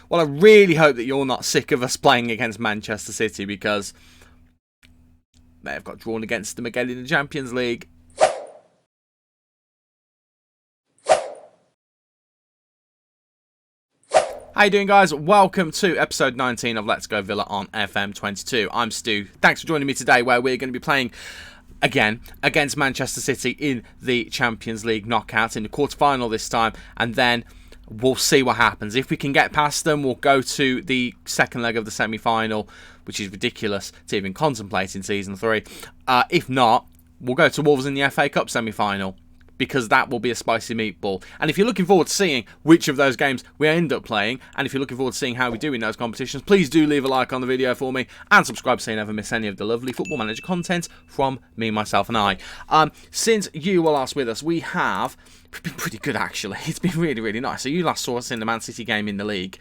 Well, I really hope that you're not sick of us playing against Manchester City, because they have got drawn against them again in the Champions League. How you doing, guys? Welcome to episode 19 of Let's Go Villa on FM22. I'm Stu. Thanks for joining me today, where we're going to be playing again against Manchester City in the Champions League knockout in the quarter-final this time, and then we'll see what happens. If we can get past them, we'll go to the second leg of the semi-final, which is ridiculous to even contemplate in Season 3. If not, we'll go to Wolves in the FA Cup semi-final, because that will be a spicy meatball. And if you're looking forward to seeing which of those games we end up playing, and if you're looking forward to seeing how we do in those competitions, please do leave a like on the video for me, and subscribe so you never miss any of the lovely Football Manager content from me, myself and I. Since you were last with us, we've been pretty good, actually. It's been really, really nice. So you last saw us in the Man City game in the league.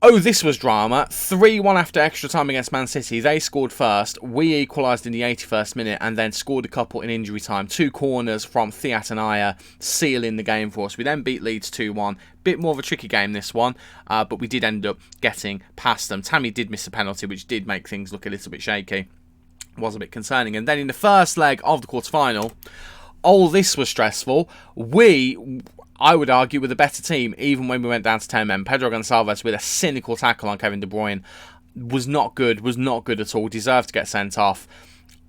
Oh, this was drama. 3-1 after extra time against Man City. They scored first. We equalised in the 81st minute and then scored a couple in injury time. 2 corners from Thiat and Aya sealing the game for us. We then beat Leeds 2-1. Bit more of a tricky game, this one, but we did end up getting past them. Tammy did miss a penalty, which did make things look a little bit shaky. Was a bit concerning. And then in the first leg of the quarter-final, oh, this was stressful. I would argue, with a better team, even when we went down to 10 men. Pedro Gonçalves with a cynical tackle on Kevin De Bruyne was not good at all, deserved to get sent off.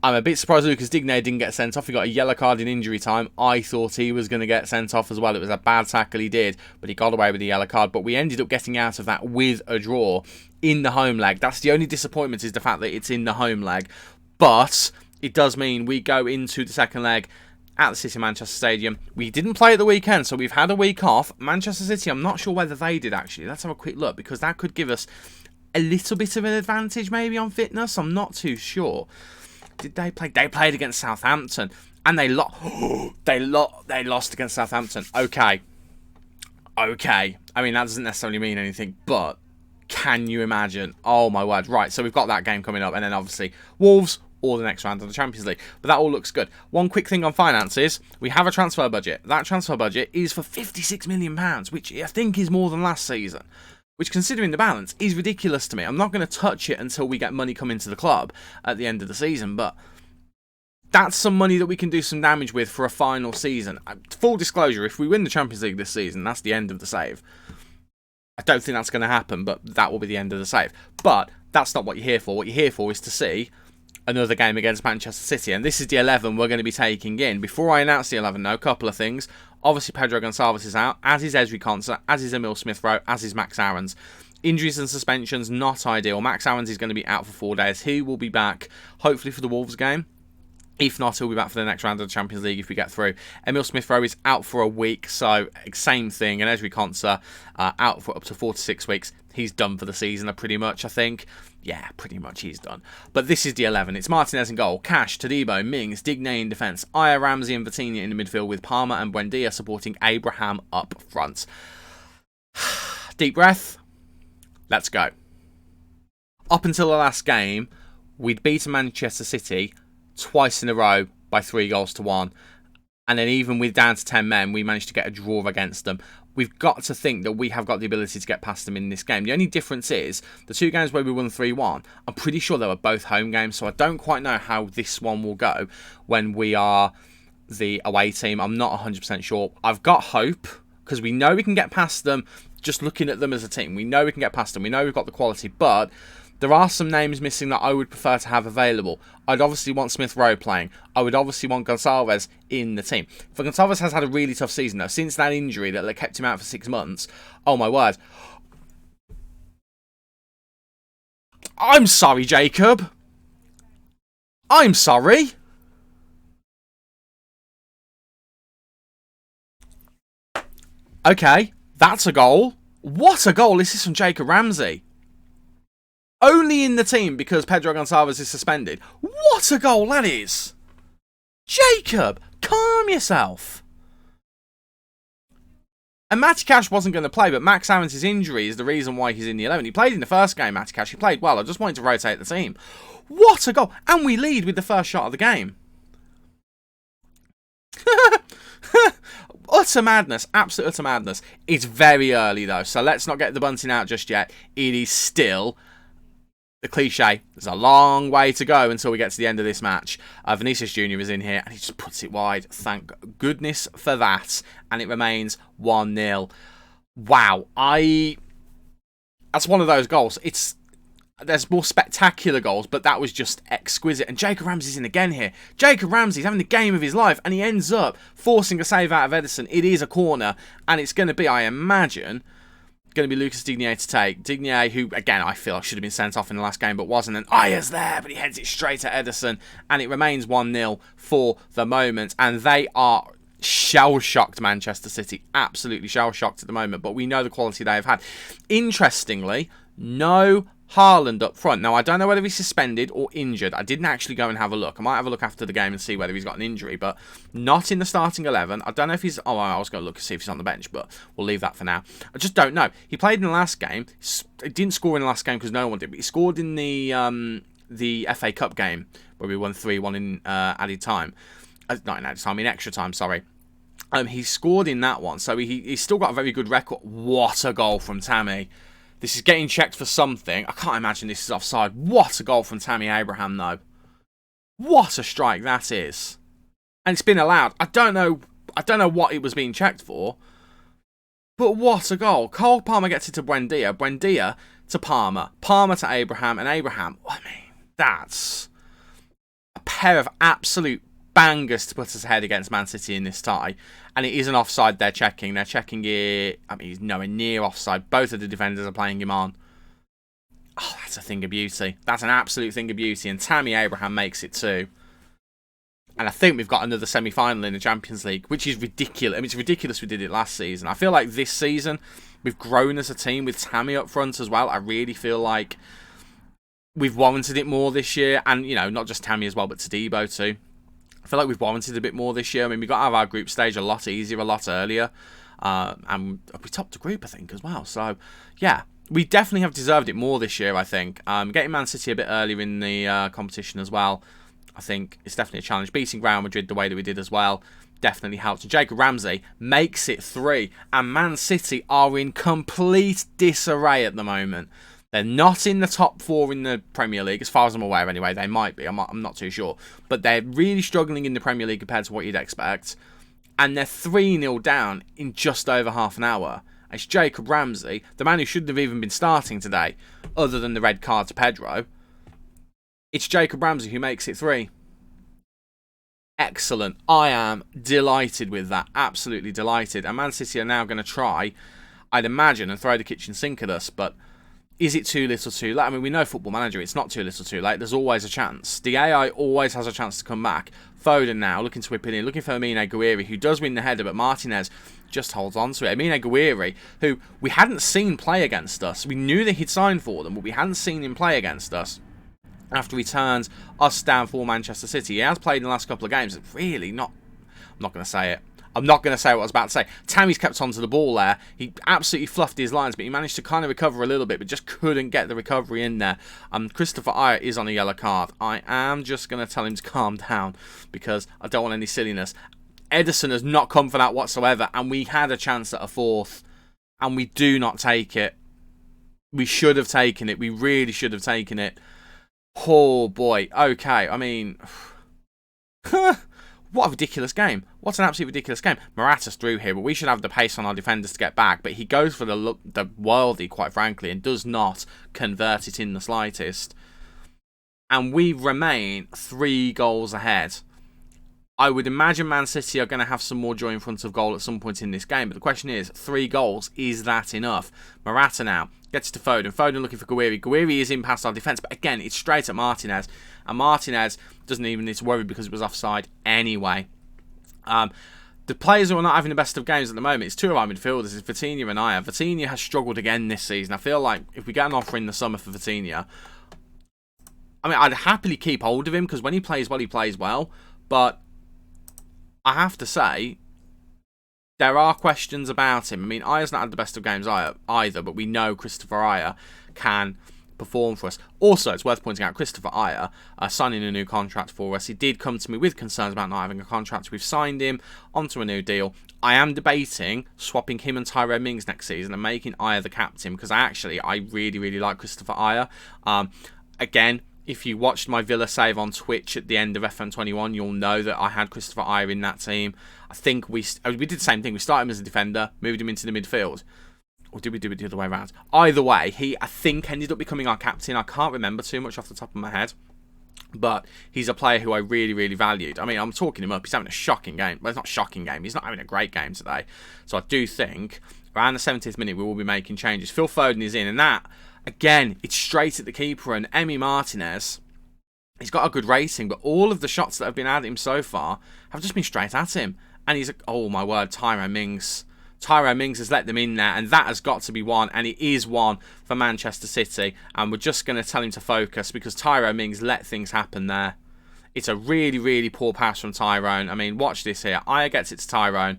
I'm a bit surprised Lucas Digne didn't get sent off. He got a yellow card in injury time. I thought he was going to get sent off as well. It was a bad tackle he did, but he got away with the yellow card. But we ended up getting out of that with a draw in the home leg. That's the only disappointment, is the fact that it's in the home leg. But it does mean we go into the second leg at the City Manchester Stadium. We didn't play at the weekend, so we've had a week off. Manchester City, I'm not sure whether they did, actually. Let's have a quick look, because that could give us a little bit of an advantage maybe on fitness. I'm not too sure. Did they play? They played against Southampton, and they lost. They lost against Southampton. Okay. I mean, that doesn't necessarily mean anything, but can you imagine? Oh my word. Right, so we've got that game coming up, and then obviously Wolves or the next round of the Champions League. But that all looks good. One quick thing on finances. We have a transfer budget. That transfer budget is for £56 million, which I think is more than last season. Which, considering the balance, is ridiculous to me. I'm not going to touch it until we get money come into the club at the end of the season, but that's some money that we can do some damage with for a final season. Full disclosure, if we win the Champions League this season, that's the end of the save. I don't think that's going to happen, but that will be the end of the save. But that's not what you're here for. What you're here for is to see another game against Manchester City, and this is the 11 we're going to be taking in. Before I announce the 11, though, a couple of things. Obviously, Pedro Gonçalves is out, as is Ezri Konsa, as is Emil Smith-Rowe, as is Max Aarons. Injuries and suspensions, not ideal. Max Aarons is going to be out for 4 days. He will be back, hopefully, for the Wolves game. If not, he'll be back for the next round of the Champions League if we get through. Emil Smith-Rowe is out for a week, so same thing. And Ezri Konsa out for up to 4 to 6 weeks. He's done for the season, pretty much, I think. Yeah, pretty much he's done. But this is the 11. It's Martinez in goal, Cash, Todibo, Mings, Digne in defence, Aya, Ramsey and Vitinha in the midfield, with Parma and Buendia supporting Abraham up front. Deep breath. Let's go. Up until the last game, we'd beaten Manchester City twice in a row by 3-1. And then even with down to 10 men, we managed to get a draw against them. We've got to think that we have got the ability to get past them in this game. The only difference is, the 2 games where we won 3-1, I'm pretty sure they were both home games, so I don't quite know how this one will go when we are the away team. I'm not 100% sure. I've got hope, because we know we can get past them just looking at them as a team. We know we can get past them. We know we've got the quality, but there are some names missing that I would prefer to have available. I'd obviously want Smith-Rowe playing. I would obviously want Gonçalves in the team. For Gonçalves has had a really tough season, though. Since that injury that kept him out for 6 months, oh my word. I'm sorry, Jacob. I'm sorry. Okay, that's a goal. What a goal. This is from Jacob Ramsey. Only in the team because Pedro Gonçalves is suspended. What a goal that is! Jacob, calm yourself. And Matty Cash wasn't going to play, but Max Aarons' injury is the reason why he's in the 11. He played in the first game, Matty Cash. He played well. I just wanted to rotate the team. What a goal! And we lead with the first shot of the game. Utter madness. Absolute utter madness. It's very early, though, so let's not get the bunting out just yet. It is still the cliche. There's a long way to go until we get to the end of this match. Vinicius Jr. is in here, and he just puts it wide. Thank goodness for that. And it remains 1-0. Wow. That's one of those goals. There's more spectacular goals, but that was just exquisite. And Jacob Ramsey's in again here. Jacob Ramsey's having the game of his life, and he ends up forcing a save out of Ederson. It is a corner, and it's going to be, I imagine, going to be Lucas Digne to take. Digne, who, again, I feel should have been sent off in the last game, but wasn't. And Ayer's there, but he heads it straight at Ederson, and it remains 1-0 for the moment. And they are shell-shocked, Manchester City. Absolutely shell-shocked at the moment, but we know the quality they have had. Interestingly, no Haaland up front. Now, I don't know whether he's suspended or injured. I didn't actually go and have a look. I might have a look after the game and see whether he's got an injury, but not in the starting 11. I don't know if he's... Oh, I was going to look and see if he's on the bench, but we'll leave that for now. I just don't know. He played in the last game. He didn't score in the last game because no one did, but he scored in the FA Cup game where we won 3-1 in added time. Not in added time, in extra time, sorry. He scored in that one, so he's still got a very good record. What a goal from Tammy. This is getting checked for something. I can't imagine this is offside. What a goal from Tammy Abraham, though. What a strike that is. And it's been allowed. I don't know what it was being checked for. But what a goal. Cole Palmer gets it to Buendia. Buendia to Palmer. Palmer to Abraham. And Abraham, I mean, that's a pair of absolute bangers to put us ahead against Man City in this tie. And it is an offside they're checking. They're checking it. I mean, he's nowhere near offside. Both of the defenders are playing him on. Oh, that's a thing of beauty. That's an absolute thing of beauty. And Tammy Abraham makes it too. And I think we've got another semi-final in the Champions League, which is ridiculous. I mean, it's ridiculous we did it last season. I feel like this season, we've grown as a team with Tammy up front as well. I really feel like we've warranted it more this year. And, you know, not just Tammy as well, but Todibo too. I feel like we've warranted a bit more this year. I mean, we got out of our group stage a lot easier, a lot earlier. And we topped the group, I think, as well. So, yeah, we definitely have deserved it more this year, I think. Getting Man City a bit earlier in the competition as well, I think it's definitely a challenge. Beating Real Madrid the way that we did as well definitely helped. And Jacob Ramsey makes it 3. And Man City are in complete disarray at the moment. They're not in the top 4 in the Premier League, as far as I'm aware anyway. They might be, I'm not too sure. But they're really struggling in the Premier League compared to what you'd expect. And they're 3-0 down in just over half an hour. It's Jacob Ramsey, the man who shouldn't have even been starting today, other than the red card to Pedro. It's Jacob Ramsey who makes it 3. Excellent. I am delighted with that. Absolutely delighted. And Man City are now going to try, I'd imagine, and throw the kitchen sink at us, but is it too little too late? I mean, we know Football Manager, it's not too little too late. There's always a chance. The AI always has a chance to come back. Foden now, looking to whip it in, looking for Amine Guiri, who does win the header, but Martinez just holds on to it. Amine Guiri, who we hadn't seen play against us. We knew that he'd signed for them, but we hadn't seen him play against us after he turned us down for Manchester City. He has played in the last couple of games. Really not... I'm not going to say it. I'm not going to say what I was about to say. Tammy's kept onto the ball there. He absolutely fluffed his lines, but he managed to kind of recover a little bit, but just couldn't get the recovery in there. Christopher Ayer is on a yellow card. I am just going to tell him to calm down because I don't want any silliness. Ederson has not come for that whatsoever, and we had a chance at a 4th, and we do not take it. We should have taken it. We really should have taken it. Oh, boy. Okay, I mean... What a ridiculous game. What an absolutely ridiculous game. Morata's through here, but we should have the pace on our defenders to get back. But he goes for the worldie, quite frankly, and does not convert it in the slightest. And we remain 3 goals ahead. I would imagine Man City are going to have some more joy in front of goal at some point in this game. But the question is, 3 goals, is that enough? Morata now gets to Foden. Foden looking for Guiri. Guiri is in past our defence, but again, it's straight at Martinez. And Martinez doesn't even need to worry because it was offside anyway. The players who are not having the best of games at the moment, it's 2 of our midfielders, it's Vitinha and Ayer. Vitinha has struggled again this season. I feel like if we get an offer in the summer for Vitinha, I mean, I'd happily keep hold of him because when he plays well, he plays well. But I have to say, there are questions about him. I mean, Ayer's not had the best of games either, but we know Christopher Ayer can perform for us. Also, it's worth pointing out Christopher Ajer signing a new contract for us. He did come to me with concerns about not having a contract. We've signed him onto a new deal. I am debating swapping him and Tyrone Mings next season and making Ajer the captain, because I really, really like Christopher Ajer. Again, if you watched my Villa save on Twitch at the end of FM21, you'll know that I had Christopher Ajer in that team. I think we did the same thing. We started him as a defender, moved him into the midfield. Or did we do it the other way around? Either way, he, I think, ended up becoming our captain. I can't remember too much off the top of my head. But he's a player who I really, really valued. I mean, I'm talking him up. He's having a shocking game. Well, it's not a shocking game. He's not having a great game today. So I do think around the 70th minute we will be making changes. Phil Foden is in. And that, again, it's straight at the keeper. And Emi Martinez, he's got a good rating. But all of the shots that have been at him so far have just been straight at him. And he's, oh my word, Tyrone Mings. Tyrone Mings has let them in there, and that has got to be one, and it is one for Manchester City. And we're just going to tell him to focus, because Tyrone Mings let things happen there. It's a really, really poor pass from Tyrone. I mean, watch this here. Ajer gets it to Tyrone,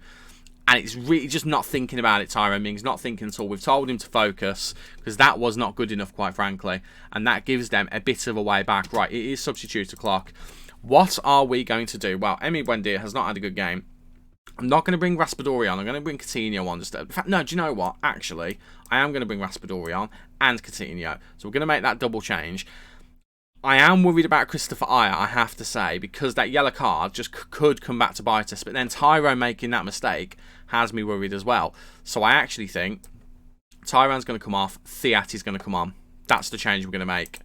and it's really just not thinking about it, Tyrone Mings, not thinking at all. We've told him to focus, because that was not good enough, quite frankly. And that gives them a bit of a way back. Right, it is substitute o'clock. What are we going to do? Well, Emi Buendia has not had a good game. I'm not going to bring Raspadori on. I'm going to bring Coutinho on. In fact, no, do you know what? Actually, I am going to bring Raspadori on and Coutinho. So we're going to make that double change. I am worried about Christopher Ajer, I have to say, because that yellow card just could come back to bite us. But then Tyrone making that mistake has me worried as well. So I actually think Tyrone's going to come off. Thiat is going to come on. That's the change we're going to make.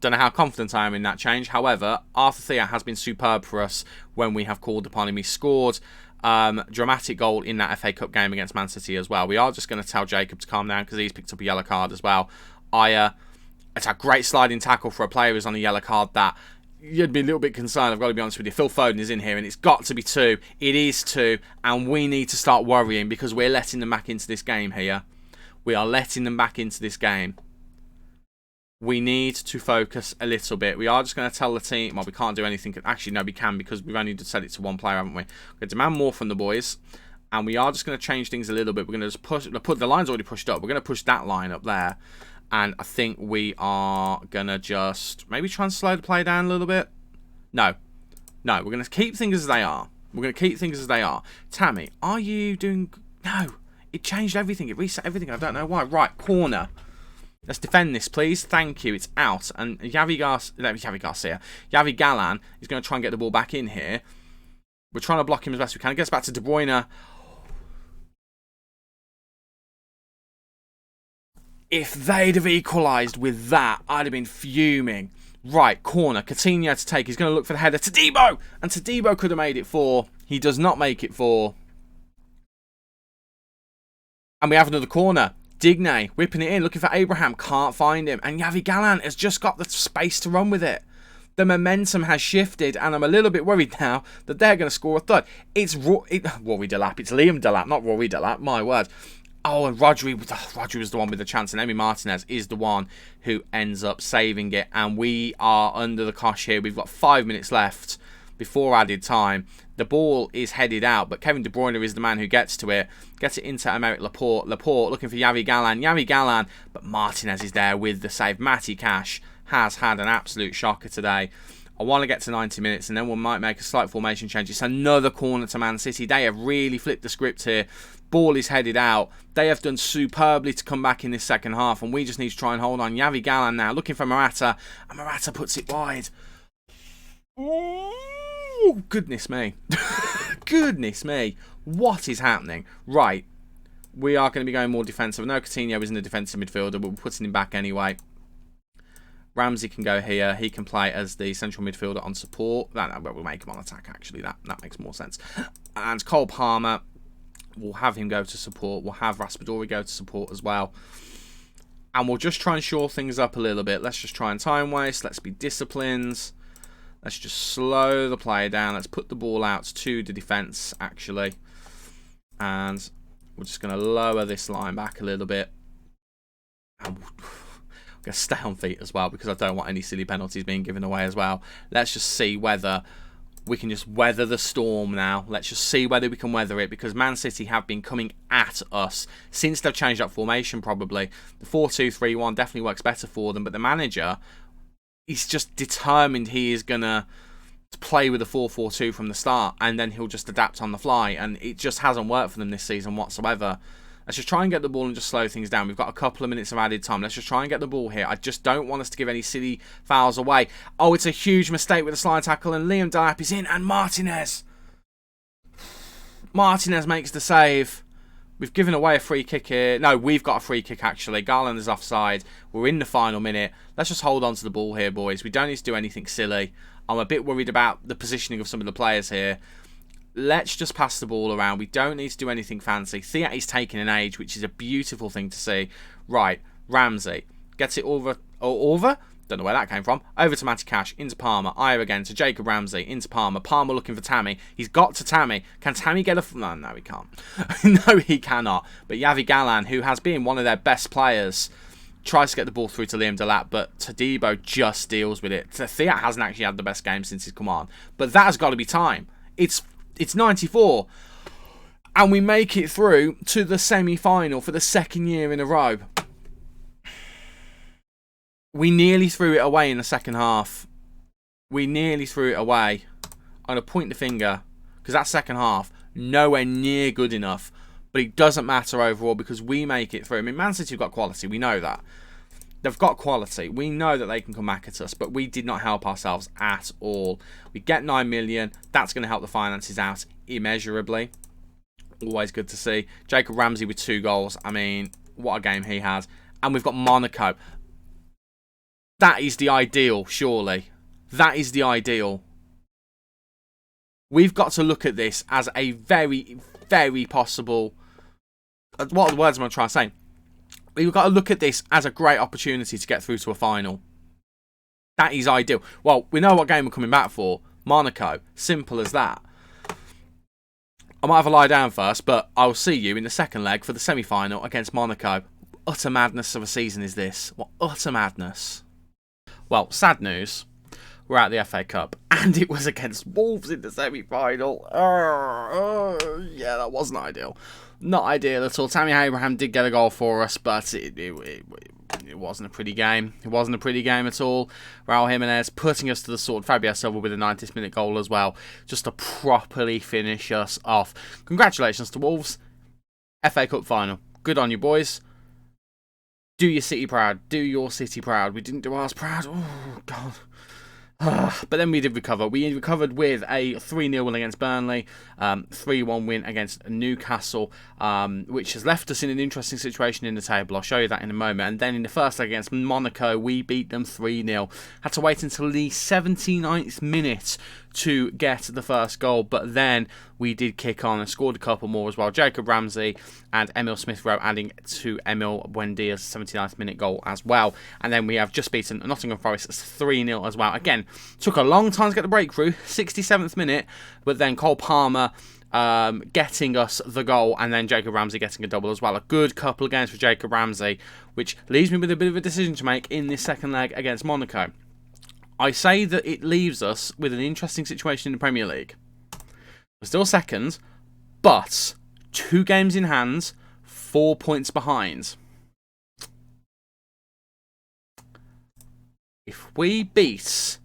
Don't know how confident I am in that change. However, Arthur Thiat has been superb for us when we have called upon him. He scored dramatic goal in that FA Cup game against Man City as well. We are just going to tell Jacob to calm down, because he's picked up a yellow card as well. It's a great sliding tackle for a player who's on a yellow card that you'd be a little bit concerned. I've got to be honest with you. Phil Foden is in here, and it's got to be 2. It is 2, and we need to start worrying, because we're letting them back into this game here. We are letting them back into this game. We need to focus a little bit. We are just going to tell the team, well, we can't do anything. Actually, no, we can, because we've only just set it to one player, haven't we? We're going to demand more from the boys, and we are just going to change things a little bit. We're going to just the line's already pushed up. We're going to push that line up there, and I think we are going to just maybe try and slow the play down a little bit. No, we're going to keep things as they are. We're going to keep things as they are. Tammy, are you doing... No, it changed everything. It reset everything. I don't know why. Right, corner. Let's defend this, please. Thank you. It's out. And Javi Galán is going to try and get the ball back in here. We're trying to block him as best we can. It gets back to De Bruyne. If they'd have equalised with that, I'd have been fuming. Right, corner. Coutinho to take. He's going to look for the header. Todibo! And Todibo could have made it 4. He does not make it 4. And we have another corner. Digne whipping it in, looking for Abraham, can't find him, and Javi Galán has just got the space to run with it. The momentum has shifted, and I'm a little bit worried now that they're going to score a third. It's Rory Delap, it's Liam Delap, not Rory Delap, my word. Oh, and Rodri was the one with the chance, and Emi Martinez is the one who ends up saving it, and we are under the cosh here. We've got 5 minutes left before added time. The ball is headed out, but Kevin De Bruyne is the man who gets to it. Gets it into Aymeric Laporte. Laporte looking for Javi Galán, but Martinez is there with the save. Matty Cash has had an absolute shocker today. I want to get to 90 minutes, and then we might make a slight formation change. It's another corner to Man City. They have really flipped the script here. Ball is headed out. They have done superbly to come back in this second half, and we just need to try and hold on. Javi Galán now looking for Morata, and Morata puts it wide. Oh, goodness me. Goodness me. What is happening? Right. We are going to be going more defensive. No, Coutinho isn't a defensive midfielder, but we're putting him back anyway. Ramsey can go here. He can play as the central midfielder on support. We'll make him on attack, actually. That makes more sense. And Cole Palmer, we'll have him go to support. We'll have Raspadori go to support as well. And we'll just try and shore things up a little bit. Let's just try and time waste. Let's be disciplined. Let's just slow the play down. Let's put the ball out to the defence, actually. And we're just going to lower this line back a little bit. And I'm going to stay on feet as well, because I don't want any silly penalties being given away as well. Let's just see whether we can just weather the storm now. Let's just see whether we can weather it, because Man City have been coming at us since they've changed up formation probably. The 4-2-3-1 definitely works better for them, but the manager, he's just determined he is going to play with a 4-4-2 from the start, and then he'll just adapt on the fly, and it just hasn't worked for them this season whatsoever. Let's just try and get the ball and just slow things down. We've got a couple of minutes of added time. Let's just try and get the ball here. I just don't want us to give any silly fouls away. Oh, it's a huge mistake with a slide tackle, and Liam Delap is in, and Martinez makes the save. We've given away a free kick here. No, we've got a free kick, actually. Garland is offside. We're in the final minute. Let's just hold on to the ball here, boys. We don't need to do anything silly. I'm a bit worried about the positioning of some of the players here. Let's just pass the ball around. We don't need to do anything fancy. Thiat is taking an age, which is a beautiful thing to see. Right, Ramsey gets it over. Don't know where that came from. Over to Matty Cash, into Palmer. Ayer again to Jacob Ramsey, into Palmer. Palmer looking for Tammy. He's got to Tammy. Can Tammy get a... No, he can't. No, he cannot. But Yavi Galan, who has been one of their best players, tries to get the ball through to Liam Delap, but Todibo just deals with it. Thiat hasn't actually had the best game since he's come on. But that has got to be time. It's 94. And we make it through to the semi-final for the second year in a row. We nearly threw it away in the second half. We nearly threw it away. I'm going to point the finger, because that second half, nowhere near good enough. But it doesn't matter overall, because we make it through. I mean, Man City have got quality. We know that. They've got quality. We know that they can come back at us, but we did not help ourselves at all. We get 9 million. That's going to help the finances out immeasurably. Always good to see. Jacob Ramsey with 2 goals. I mean, what a game he has. And we've got Monaco. That is the ideal, surely. That is the ideal. We've got to look at this as a very, very possible... What are the words am I trying to say? We've got to look at this as a great opportunity to get through to a final. That is ideal. Well, we know what game we're coming back for. Monaco. Simple as that. I might have a lie down first, but I'll see you in the second leg for the semi-final against Monaco. Utter madness of a season is this. What utter madness. Well, sad news. We're at the FA Cup, and it was against Wolves in the semi-final. Yeah, that wasn't ideal. Not ideal at all. Tammy Abraham did get a goal for us, but it wasn't a pretty game. It wasn't a pretty game at all. Raul Jimenez putting us to the sword. Fabio Silva with a 90th minute goal as well, just to properly finish us off. Congratulations to Wolves. FA Cup final. Good on you, boys. Do your city proud. Do your city proud. We didn't do ours proud. Oh, God. But then we did recover. We recovered with a 3-0 win against Burnley, 3-1 win against Newcastle, which has left us in an interesting situation in the table. I'll show you that in a moment. And then in the first leg against Monaco, we beat them 3-0. Had to wait until the 79th minute to get the first goal, but then we did kick on and scored a couple more as well. Jacob Ramsey and Emil Smith-Rowe adding to Emil Buendia's 79th minute goal as well. And then we have just beaten Nottingham Forest 3-0 as well. Again, took a long time to get the breakthrough, 67th minute, but then Cole Palmer getting us the goal, and then Jacob Ramsey getting a double as well. A good couple of games for Jacob Ramsey, which leaves me with a bit of a decision to make in this second leg against Monaco. I say that it leaves us with an interesting situation in the Premier League. We're still second, but 2 games in hand, 4 points behind. If we beat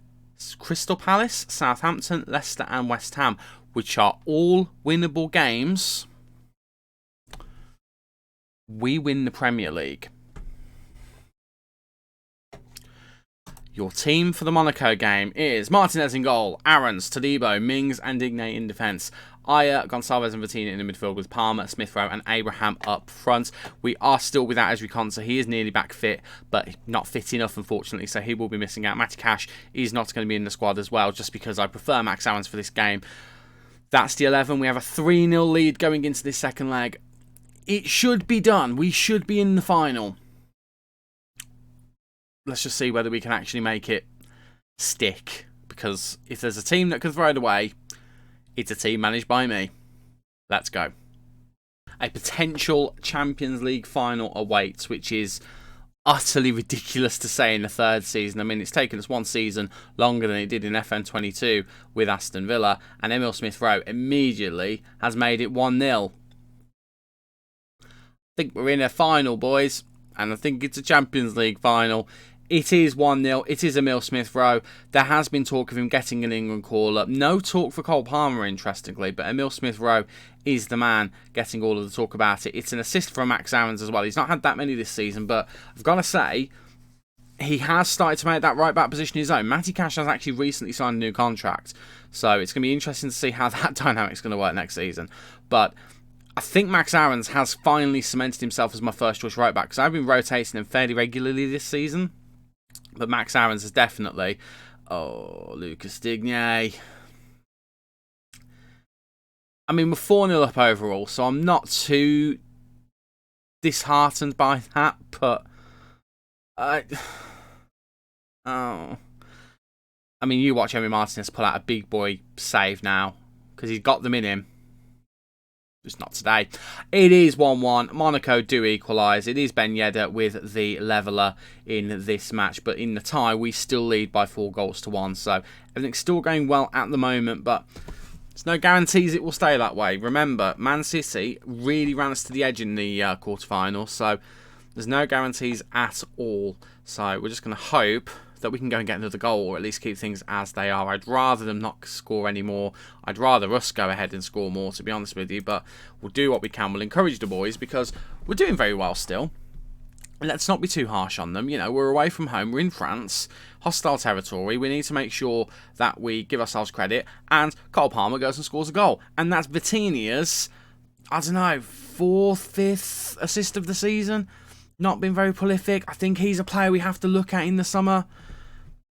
Crystal Palace, Southampton, Leicester and West Ham, which are all winnable games, we win the Premier League. Your team for the Monaco game is Martinez in goal, Aarons, Todibo, Mings and Digne in defence, Ayer, Gonçalves and Vitina in the midfield with Palmer, Smith-Rowe and Abraham up front. We are still without Ezri Konsa. He is nearly back fit, but not fit enough, unfortunately, so he will be missing out. Matty Cash is not going to be in the squad as well, just because I prefer Max Aarons for this game. That's the 11. We have a 3-0 lead going into this second leg. It should be done. We should be in the final. Let's just see whether we can actually make it stick. Because if there's a team that can throw it away, it's a team managed by me. Let's go. A potential Champions League final awaits, which is utterly ridiculous to say in the third season. I mean, it's taken us one season longer than it did in FM22 with Aston Villa, and Emile Smith-Rowe immediately has made it 1-0. I think we're in a final, boys, and I think it's a Champions League final. It is 1-0. It is Emile Smith-Rowe. There has been talk of him getting an England call-up. No talk for Cole Palmer, interestingly, but Emile Smith-Rowe is the man getting all of the talk about it. It's an assist from Max Aarons as well. He's not had that many this season, but I've got to say, he has started to make that right-back position his own. Matty Cash has actually recently signed a new contract, so it's going to be interesting to see how that dynamic's going to work next season. But I think Max Aarons has finally cemented himself as my first-choice right-back, because I've been rotating him fairly regularly this season. But Max Aarons is definitely... Oh, Lucas Digne. I mean, we're 4-0 up overall, so I'm not too disheartened by that, but... I mean, you watch Emi Martinez pull out a big boy save now, because he's got them in him. Just not today. It is 1-1. Monaco do equalise. It is Ben Yedder with the leveller in this match. But in the tie, we still lead by 4-1. So everything's still going well at the moment. But there's no guarantees it will stay that way. Remember, Man City really ran us to the edge in the quarterfinals. So there's no guarantees at all. So we're just going to hope that we can go and get another goal, or at least keep things as they are. I'd rather them not score any more. I'd rather us go ahead and score more, to be honest with you. But we'll do what we can. We'll encourage the boys, because we're doing very well still. Let's not be too harsh on them. You know, we're away from home. We're in France. Hostile territory. We need to make sure that we give ourselves credit. And Cole Palmer goes and scores a goal. And that's Vitinha's, I don't know, 4th, 5th assist of the season. Not been very prolific. I think he's a player we have to look at in the summer.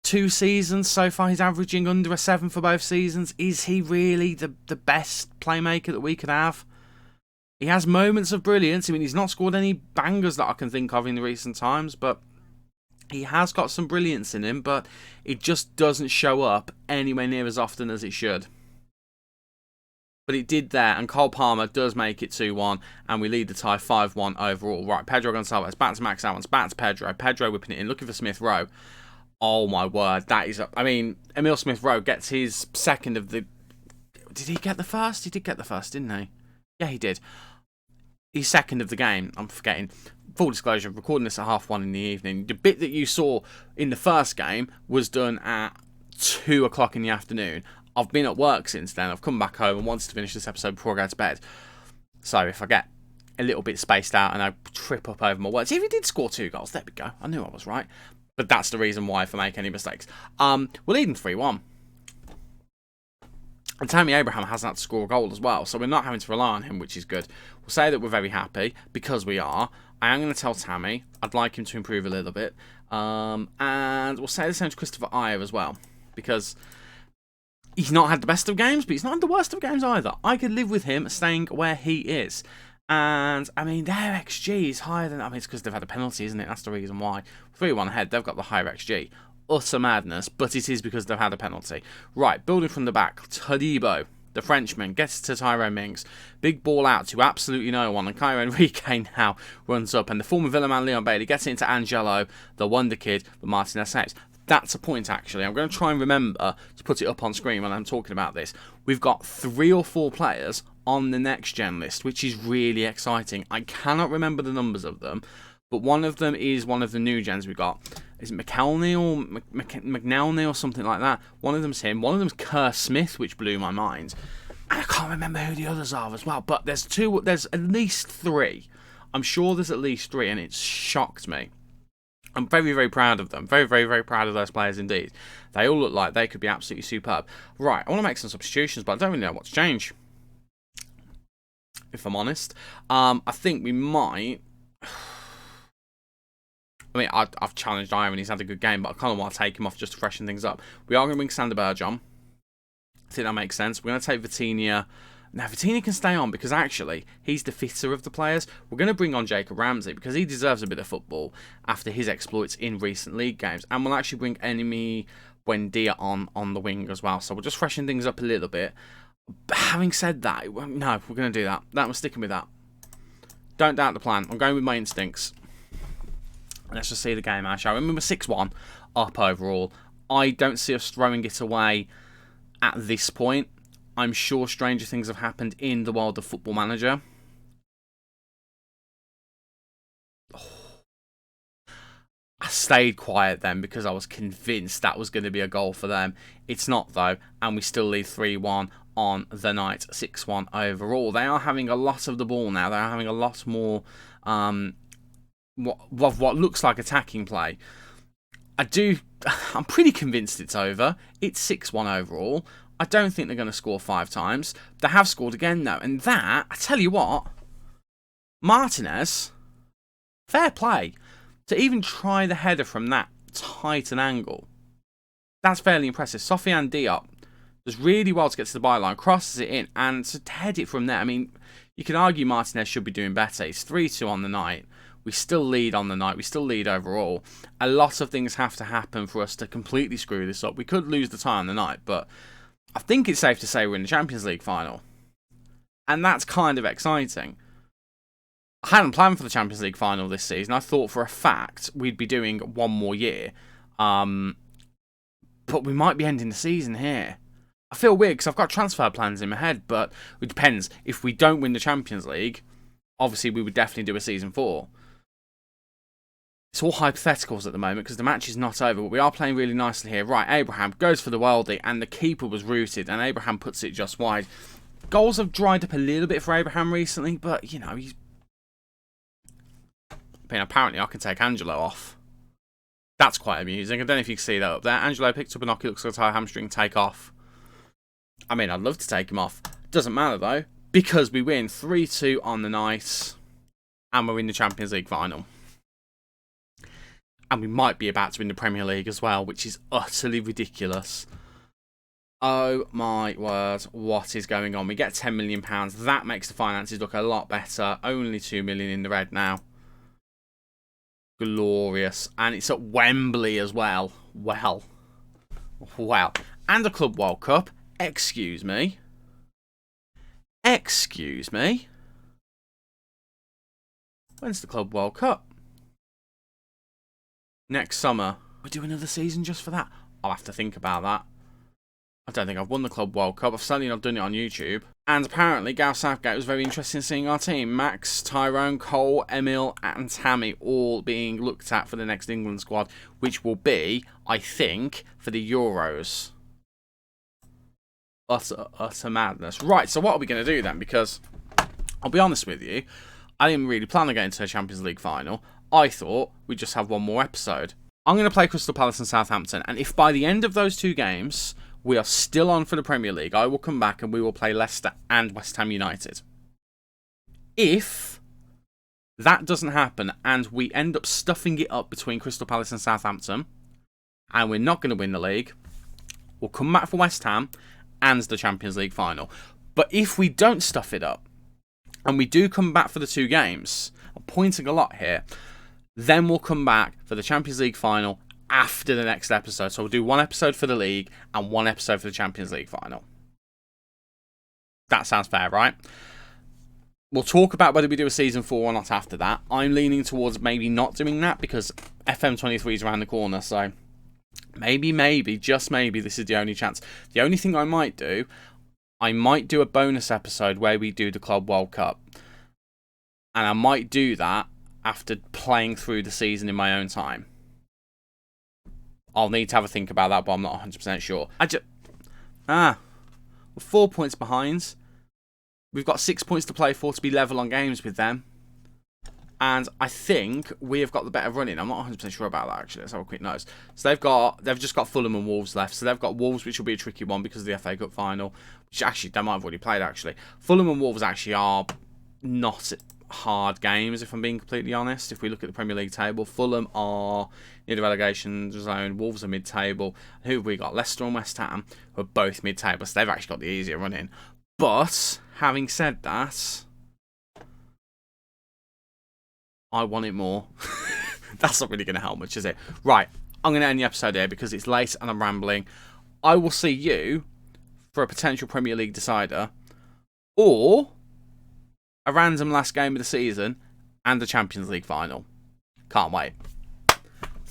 2 seasons so far, he's averaging under a 7 for both seasons. Is he really the best playmaker that we could have? He has moments of brilliance. I mean, he's not scored any bangers that I can think of in the recent times, but he has got some brilliance in him, but it just doesn't show up anywhere near as often as it should. But it did there, and Cole Palmer does make it 2-1, and we lead the tie 5-1 overall. Right, Pedro Gonçalves, back to Max Aarons, back to Pedro. Pedro whipping it in, looking for Smith-Rowe. Oh my word, that is... I mean, Emile Smith-Rowe gets his second of the... Did he get the first? He did get the first, didn't he? Yeah, he did. He's second of the game, I'm forgetting. Full disclosure, I'm recording this at 1:30 in the evening. The bit that you saw in the first game was done at 2 o'clock in the afternoon. I've been at work since then. I've come back home and wanted to finish this episode before I go to bed. So if I get a little bit spaced out and I trip up over my words... See, if he did score 2 goals, there we go. I knew I was right. But that's the reason why, if I make any mistakes. We're leading 3-1. And Tammy Abraham hasn't had to score a goal as well, so we're not having to rely on him, which is good. We'll say that we're very happy, because we are. I am going to tell Tammy I'd like him to improve a little bit. And we'll say the same to Christopher Ayer as well, because he's not had the best of games, but he's not had the worst of games either. I could live with him staying where he is. And, I mean, their XG is higher than... I mean, it's because they've had a penalty, isn't it? That's the reason why. 3-1 ahead, they've got the higher XG. Utter madness, but it is because they've had a penalty. Right, building from the back. Todibo, the Frenchman, gets to Tyrone Mings. Big ball out to absolutely no one. And Caio Henrique now runs up. And the former Villa man, Leon Bailey, gets it into Angelo, the wonder kid, but Martinez saves. That's a point, actually. I'm going to try and remember to put it up on screen when I'm talking about this. We've got 3 or 4 players on the next gen list, which is really exciting. I cannot remember the numbers of them, but one of them is one of the new gens we got. Is it McElney or McNelney or something like that? One of them's him. One of them's Kerr Smith, which blew my mind. And I can't remember who the others are as well. But there's at least 3. I'm sure there's at least 3, and it's shocked me. I'm very, very proud of them. Very, very, very proud of those players indeed. They all look like they could be absolutely superb. Right, I want to make some substitutions, but I don't really know what to change, if I'm honest. I think we might... I mean, I've challenged Iron. He's had a good game, but I kind of want to take him off just to freshen things up. We are going to bring Sander Berge on. I think that makes sense. We're going to take Vitinha. Now, Vitinha can stay on because actually he's the fitter of the players. We're going to bring on Jacob Ramsey because he deserves a bit of football after his exploits in recent league games. And we'll actually bring Enemy Buendia on the wing as well. So we'll just freshen things up a little bit. But having said that, no, we're going to do that. We're sticking with that. Don't doubt the plan. I'm going with my instincts. Let's just see the game out, shall we? We're 6-1 up overall. I don't see us throwing it away at this point. I'm sure stranger things have happened in the world of Football Manager. I stayed quiet then because I was convinced that was going to be a goal for them. It's not, though, and we still lead 3-1 on the night, 6-1 overall. They are having a lot of the ball now. They are having a lot more what looks like attacking play. I'm pretty convinced it's over. It's 6-1 overall. I don't think they're going to score 5 times. They have scored again, though, and that, I tell you what, Martinez, fair play. To even try the header from that tight an angle, that's fairly impressive. Sofiane Diop does really well to get to the byline, crosses it in, and to head it from there. I mean, you could argue Martinez should be doing better. It's 3-2 on the night. We still lead on the night. We still lead overall. A lot of things have to happen for us to completely screw this up. We could lose the tie on the night, but I think it's safe to say we're in the Champions League final. And that's kind of exciting. I hadn't planned for the Champions League final this season. I thought for a fact we'd be doing one more year. But we might be ending the season here. I feel weird because I've got transfer plans in my head, but it depends. If we don't win the Champions League, obviously we would definitely do a season 4. It's all hypotheticals at the moment because the match is not over, but we are playing really nicely here. Right, Abraham goes for the worldie, and the keeper was rooted, and Abraham puts it just wide. Goals have dried up a little bit for Abraham recently, but, you know, apparently I can take Angelo off. That's quite amusing. I don't know if you can see that up there. Angelo picked up a knock. He looks like a tie hamstring. Take off. I mean, I'd love to take him off. Doesn't matter, though, because we win 3-2 on the night, and we're in the Champions League final. And we might be about to win the Premier League as well, which is utterly ridiculous. Oh my word, what is going on? We get £10 million. That makes the finances look a lot better. Only 2 million in the red now. Glorious. And it's at Wembley as well. Well. And the Club World Cup. Excuse me. Excuse me. When's the Club World Cup? Next summer. We do another season just for that? I'll have to think about that. I don't think I've won the Club World Cup. I've certainly not done it on YouTube. And apparently, Gareth Southgate was very interested in seeing our team. Max, Tyrone, Cole, Emil, and Tammy all being looked at for the next England squad, which will be, I think, for the Euros. Utter madness. Right, so what are we going to do then? Because, I'll be honest with you, I didn't really plan on getting to a Champions League final. I thought we'd just have one more episode. I'm going to play Crystal Palace and Southampton, and if by the end of those 2 games we are still on for the Premier League, I will come back and we will play Leicester and West Ham United. If that doesn't happen and we end up stuffing it up between Crystal Palace and Southampton, and we're not going to win the league, we'll come back for West Ham and the Champions League final. But if we don't stuff it up, and we do come back for the 2 games, I'm pointing a lot here, then we'll come back for the Champions League final after the next episode. So we'll do 1 episode for the league and 1 episode for the Champions League final. That sounds fair, right? We'll talk about whether we do a season 4 or not after that. I'm leaning towards maybe not doing that because FM23 is around the corner. So maybe, just maybe, this is the only chance. The only thing I might do a bonus episode where we do the Club World Cup. And I might do that after playing through the season in my own time. I'll need to have a think about that, but I'm not 100% sure. We're 4 points behind. We've got 6 points to play for to be level on games with them. And I think we have got the better running. I'm not 100% sure about that, actually. Let's have a quick nose. So they've just got Fulham and Wolves left. So they've got Wolves, which will be a tricky one because of the FA Cup final. Which actually, they might have already played, actually. Fulham and Wolves actually are not hard games, if I'm being completely honest. If we look at the Premier League table, Fulham are near the relegation zone, Wolves are mid-table. Who have we got? Leicester and West Ham, who are both mid-table, so they've actually got the easier run-in. But, having said that, I want it more. That's not really going to help much, is it? Right, I'm going to end the episode here because it's late and I'm rambling. I will see you for a potential Premier League decider, or a random last game of the season and the Champions League final. Can't wait.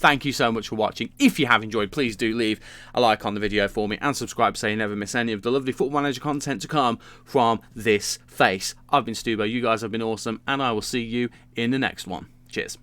thank you so much for watching. If you have enjoyed, please do leave a like on the video for me and subscribe so you never miss any of the lovely Football Manager content to come from this face. I've been Stubo, you guys have been awesome, and I will see you in the next one. Cheers.